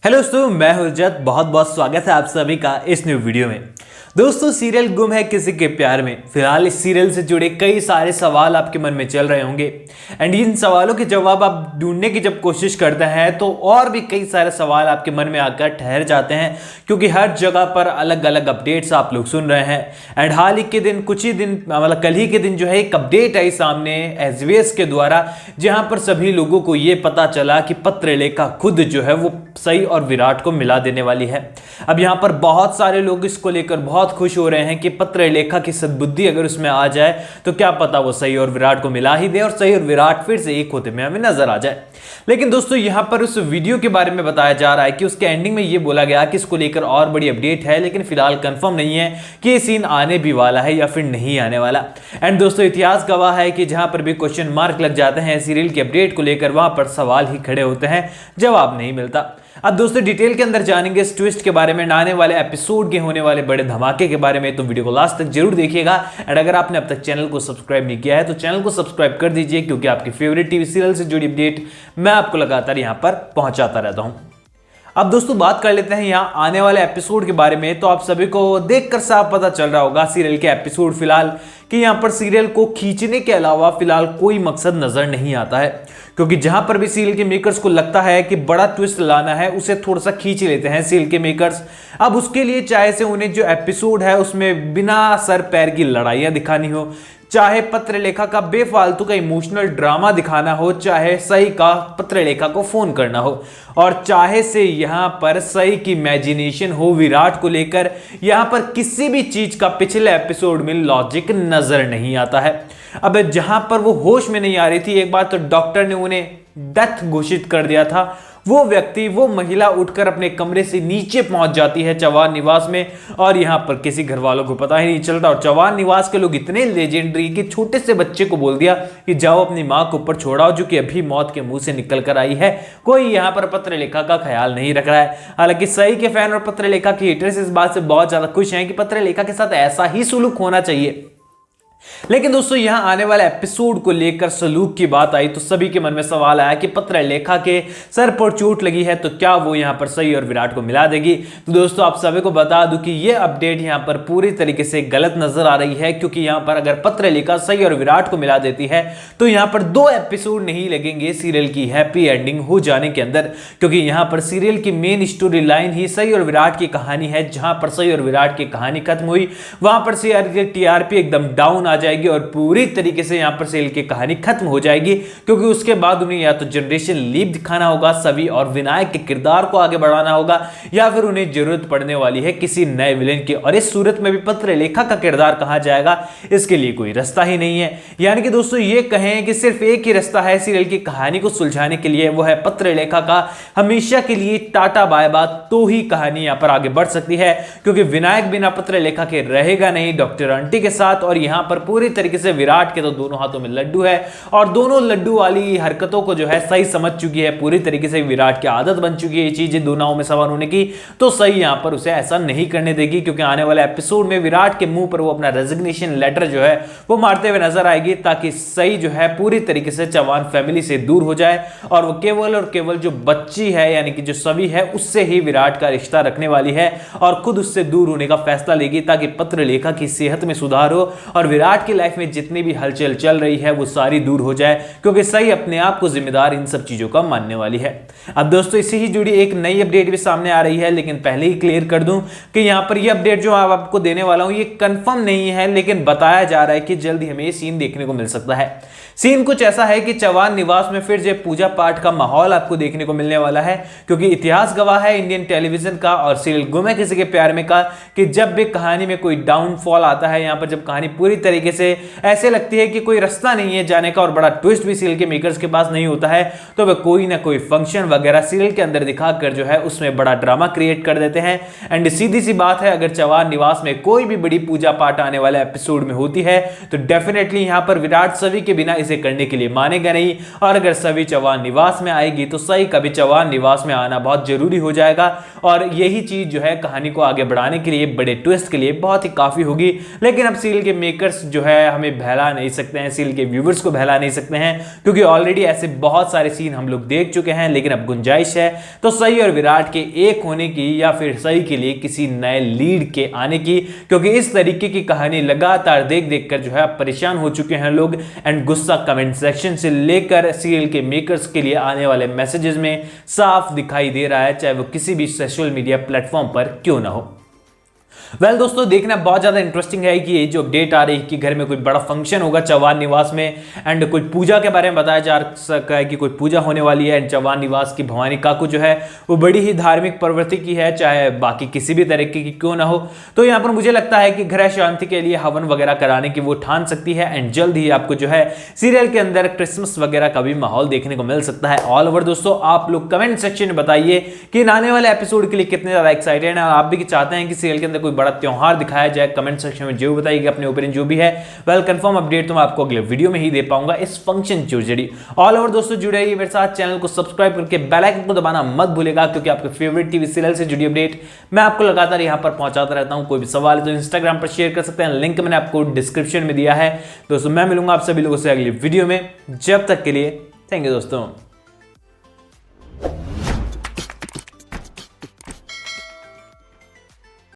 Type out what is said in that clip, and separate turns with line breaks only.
Hello दोस्तों, मैं हूं रजत। बहुत बहुत स्वागत है आप सभी का इस न्यू वीडियो में। दोस्तों, सीरियल गुम है किसी के प्यार में, फिलहाल इस सीरियल से जुड़े कई सारे सवाल आपके मन में चल रहे होंगे एंड इन सवालों के जवाब आप ढूंढने की जब कोशिश करते हैं तो और भी कई सारे सवाल आपके मन में आकर ठहर जाते हैं, क्योंकि हर जगह पर अलग अलग अपडेट्स आप लोग सुन रहे हैं। एंड हाल ही के दिन, कुछ ही दिन मतलब कल ही के दिन जो है एक अपडेट आई सामने एसबीएस के द्वारा, जहां पर सभी लोगों को यह पता चला कि पत्रलेखा खुद जो है वो सई और विराट को मिला देने वाली है। अब यहां पर बहुत सारे लोग इसको लेकर बहुत खुश हो रहे हैं कि पत्रलेखा की सद्बुद्धि अगर उसमें आ जाए तो क्या पता वो सई और विराट को मिला ही दे और सई और विराट फिर से एक होते में हमें नजर आ जाए। लेकिन दोस्तों, यहां पर उस वीडियो के बारे में बताया जा रहा है कि उसके एंडिंग में यह बोला गया कि इसको लेकर और बड़ी अपडेट है, लेकिन फिलहाल कंफर्म नहीं है कि ये सीन आने भी वाला है या फिर नहीं आने वाला। एंड दोस्तों, इतिहास गवाह है कि जहां पर भी क्वेश्चन मार्क लग जाते हैं सीरियल की अपडेट को लेकर, वहां पर सवाल ही खड़े होते हैं, जवाब नहीं मिलता। अब दोस्तों, डिटेल के अंदर जानेंगे इस ट्विस्ट के बारे में, आने वाले एपिसोड के होने वाले बड़े धमाके के बारे में, तो वीडियो को लास्ट तक जरूर देखिएगा। एंड अगर आपने अब तक चैनल को सब्सक्राइब नहीं किया है तो चैनल को सब्सक्राइब कर दीजिए, क्योंकि आपकी फेवरेट टीवी सीरियल से जुड़ी अपडेट मैं आपको लगातार यहां पर पहुंचाता रहता हूं। अब दोस्तों, बात कर लेते हैं यहाँ आने वाले एपिसोड के बारे में। तो आप सभी को देखकर साफ पता चल रहा होगा सीरियल के एपिसोड फिलहाल कि यहाँ पर सीरियल को खींचने के अलावा फिलहाल कोई मकसद नजर नहीं आता है, क्योंकि जहां पर भी सीरियल के मेकर्स को लगता है कि बड़ा ट्विस्ट लाना है, उसे थोड़ा सा खींच लेते हैं सीरियल के मेकर्स। अब उसके लिए चाहे से उन्हें जो एपिसोड है उसमें बिना सर पैर की लड़ाइयां दिखानी हो, चाहे पत्रलेखा का बेफालतू का इमोशनल ड्रामा दिखाना हो, चाहे सई का पत्रलेखा को फोन करना हो, और चाहे से यहां पर सई की इमेजिनेशन हो विराट को लेकर, यहां पर किसी भी चीज का पिछले एपिसोड में लॉजिक नजर नहीं आता है। अब जहां पर वो होश में नहीं आ रही थी, एक बार तो डॉक्टर ने उन्हें डेथ घोषित कर दिया था, वो व्यक्ति, वो महिला उठकर अपने कमरे से नीचे पहुंच जाती है चौहान निवास में, और यहां पर किसी घर वालों को पता ही नहीं चलता। और चौहान निवास के लोग इतने लेजेंडरी कि छोटे से बच्चे को बोल दिया कि जाओ अपनी मां को ऊपर छोड़ाओ, जो कि अभी मौत के मुंह से निकल कर आई है। कोई यहां पर पत्रलेखा का ख्याल नहीं रख रहा है। हालांकि सई के फैन और पत्रलेखा के हेटर्स इस बात से बहुत ज्यादा खुश हैं कि पत्रलेखा के साथ ऐसा ही सुलूक होना चाहिए। लेकिन दोस्तों, यहां आने वाले एपिसोड को लेकर सलूक की बात आई तो सभी के मन में सवाल आया कि पत्रलेखा के सर पर चोट लगी है तो क्या वो यहां पर सई और विराट को मिला देगी। तो दोस्तों, आप सभी को बता दूं कि यह अपडेट यहां पर पूरी तरीके से गलत नजर आ रही है, क्योंकि यहां पर अगर पत्रलेखा सई और विराट को मिला देती है तो यहां पर 2 एपिसोड नहीं लगेंगे सीरियल की हैप्पी एंडिंग हो जाने के अंदर, क्योंकि यहां पर सीरियल की मेन स्टोरी लाइन ही सई और विराट की कहानी है। जहां पर सई और विराट की कहानी खत्म हुई, वहां पर टीआरपी एकदम डाउन आ जाएगी और पूरी तरीके से यहां पर सीरियल की कहानी खत्म हो जाएगी, क्योंकि उसके बाद उन्हें या तो जनरेशन लीप दिखाना होगा, सभी और विनायक के किरदार को आगे बढ़ाना होगा, या फिर उन्हें जरूरत पड़ने वाली है किसी नए विलेन की। और इस सूरत में भी पत्रलेखा का किरदार कहां जाएगा, इसके लिए कोई रास्ता ही नहीं है। यानी कि दोस्तों, ये कहें कि सिर्फ एक ही रास्ता है सीरियल की कहानी को सुलझाने के लिए, वो है पत्रलेखा का हमेशा के लिए टाटा बाय बाय, तो ही कहानी यहां पर आगे बढ़ सकती है। क्योंकि विनायक बिना पत्रलेखा के रहेगा नहीं डॉक्टर आंटी के साथ, और यहां पर पूरी तरीके से विराट के तो दोनों हाथों में लड्डू है, और दोनों लड्डू वाली हरकतों को जो है सही समझ चुकी है, पूरी तरीके से विराट की आदत बन चुकी है ये चीजें दो नावों में सवार होने की। तो सही यहां पर उसे ऐसा नहीं करने देगी, क्योंकि आने वाले एपिसोड में विराट के मुंह पर वो अपना रेजिग्नेशन लेटर जो है वो मारते हुए नजर आएगी, ताकि सही जो है पूरी तरीके से चौहान फैमिली से दूर हो जाए, और वो केवल और केवल जो बच्ची है यानी कि जो सभी है उससे ही विराट का रिश्ता रखने वाली है, और खुद उससे दूर होने का फैसला लेगी, ताकि पत्रलेखा की सेहत में सुधार हो और विराट की लाइफ में जितनी भी हलचल चल रही है वो सारी दूर हो जाए, क्योंकि सही अपने आप को जिम्मेदार इन सब चीजों का मानने वाली है। अब दोस्तों, इसी ही जुड़ी एक नई अपडेट भी सामने आ रही है, लेकिन पहले ही क्लियर कर दूं कि यहां पर ये अपडेट जो आपको देने वाला हूं ये कंफर्म नहीं है, लेकिन बताया जा रहा है कि जल्दी हमें ये सीन देखने को मिल सकता है। सीन कुछ ऐसा है कि चौहान निवास में फिर से पूजा पाठ का माहौल आपको देखने को मिलने वाला है, क्योंकि इतिहास गवाह है इंडियन टेलीविजन का और सीरियल गुम है किसी के प्यार में का, कि जब भी कहानी में कोई डाउनफॉल आता है, यहां पर जब कहानी पूरी तरीके से ऐसे लगती है कि कोई रास्ता नहीं है जाने का और बड़ा ट्विस्ट भी सीरियल के मेकर्स के पास नहीं होता है, तो वे कोई ना कोई फंक्शन वगैरह सीरियल के अंदर दिखाकर जो है उसमें बड़ा ड्रामा क्रिएट कर देते हैं। एंड सीधी सी बात है, अगर चौहान निवास में कोई भी बड़ी पूजा पाठ आने वाले एपिसोड में होती है तो डेफिनेटली यहां पर विराट सभी के बिना इसे करने के लिए मानेगा नहीं, और अगर सभी चौहान निवास में आएगी तो सही कभी चौहान निवास में आना बहुत जरूरी हो जाएगा, और यही चीज जो है कहानी को आगे बढ़ाने के लिए, बड़े ट्विस्ट के लिए बहुत ही काफी होगी। लेकिन अब सीरियल के मेकर्स जो है हमें बहला नहीं सकते हैं, सीरियल के व्यूवर्स को बहला नहीं सकते हैं, क्योंकि ऑलरेडी ऐसे बहुत सारे सीन हम लोग देख चुके हैं। लेकिन अब गुंजाइश है तो सई और विराट के एक होने की, या फिर सई के लिए किसी नए लीड के आने की, क्योंकि इस तरीके की कहानी लगातार देख देख कर जो है परेशान हो चुके हैं लोग। एंड गुस्सा कमेंट सेक्शन से लेकर सीरियल के मेकर्स के लिए आने वाले मैसेजेस में साफ दिखाई दे रहा है, चाहे वो किसी भी सोशल मीडिया प्लेटफॉर्म पर क्यों ना हो। वेल दोस्तों, देखना बहुत ज्यादा इंटरेस्टिंग है कि ये जो अपडेट आ रही है कि घर में कोई बड़ा फंक्शन होगा चौहान निवास में, एंड कोई पूजा के बारे में बताया जा सका है कि कोई पूजा होने वाली है। एंड चौहान निवास की भवानी काकू जो है वो बड़ी ही धार्मिक प्रवृत्ति की है, चाहे बाकी किसी भी तरीके की क्यों ना हो। तो यहाँ पर मुझे लगता है कि ग्रह शांति के लिए हवन वगैरह कराने की वो ठान सकती है। एंड जल्द ही आपको जो है सीरियल के अंदर क्रिसमस वगैरह का भी माहौल देखने को मिल सकता है। ऑल ओवर दोस्तों, आप लोग कमेंट सेक्शन में बताइए कि आने वाले एपिसोड के लिए कितने ज्यादा एक्साइटेड हैं, आप भी चाहते हैं कि सीरियल के अंदर कोई बड़ा त्योहार दिखाया जाए। कमेंट सेक्शन में जरूर बताइएगा अपने ओपिनियन जो भी है। वेल कंफर्म अपडेट तो मैं आपको अगले वीडियो में ही दे पाऊंगा इस फंक्शन चूरजड़ी। ऑल ओवर दोस्तों, जुड़े रहिए मेरे साथ, चैनल को सब्सक्राइब करके बेल आइकन को दबाना मत भूलेगा, क्योंकि आपके फेवरेट टीवी सीरियल से जुड़ी अपडेट मैं आपको लगातार यहां पर पहुंचाता रहता हूं। कोई भी सवाल है तो इंस्टाग्राम पर शेयर कर सकते हैं, लिंक मैंने आपको डिस्क्रिप्शन में दिया है। दोस्तों मैं मिलूंगा आप सभी लोगों से अगली वीडियो में, जब तक के लिए थैंक यू दोस्तों।